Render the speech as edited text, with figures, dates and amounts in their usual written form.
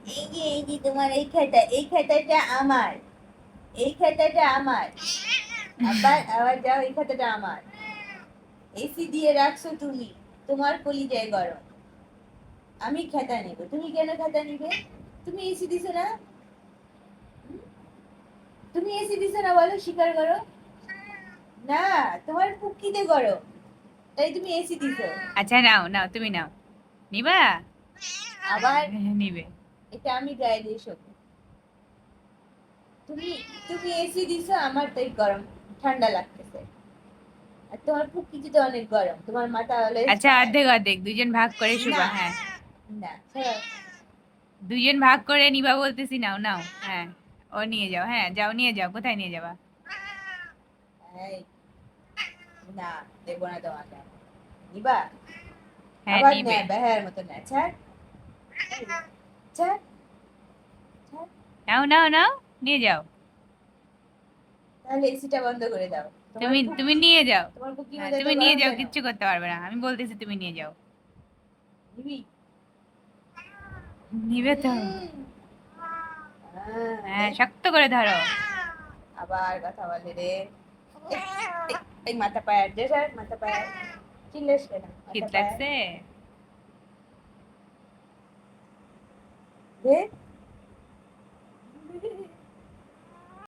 এই যে তোমার এই খাতাটা আমার, এই খাতাটা আমার। আবার আবার যাও, এই খাতাটা আমার। এসি দিয়ে রাখছো তুমি, তোমার কলিজায় গরম। আমি খাতা নেব, তুমি কেন খাতা নিবে? তুমি এসি দিছো না? তুমি এসি দিছো না, বলো, স্বীকার করো। না, তোমার পুক্কিতে গরম, তাই তুমি এসি দিছো। আচ্ছা নাও নাও, তুমি নাও। নিবা? আবার নিবে। এটা আমি গায়ে দিয়ে শোবো। তুমি তুমি এসি দিছো, আমার তাই গরম, ঠান্ডা লাগতেছে। আর তোমার পুক্কিতে তো অনেক গরম, তোমার মাথা অলওয়েজ আচ্ছা, ফায়ার। অর্ধেক অর্ধেক, দুজন ভাগ করে না শুবা। হ্যাঁ, না, ছাড়ো। দুজন ভাগ করে নিবা বলতেছি, নাও নাও। হ্যাঁ, ও নিয়ে যাও। হ্যাঁ, যাও নিয়ে যাও, কোথায় নিয়ে যাবা? এই, না, দেবো না তোমাকে। নিবা? হ্যাঁ, আবার নিবে। নেয়, বেহার মতো নেয়, ছাড়। এই, ছাড়, ছাড়। নাও নাও নাও, নিয়ে যাও। তাহলে এসিটা বন্ধ করে দাও। তুমি তুমি নিয়ে যাও। তোমার পুক্কির হ্যাঁ, মধ্যে এত তুমি নিয়ে গরম যাও, কেন? কিচ্ছু করতে পারবে না, আমি বলতেছি তুমি নিয়ে যাও। নিবি? নিবে তো। হ্যাঁ, দেখ, শক্ত করে ধরো। আবার কথা বলে রে। এই, এই, এই মাথা পায়ার দে, স্যার, মাথা পায়ার। চিল্লাস কেন? শীত মাথা পায়ার লাগছে? দে।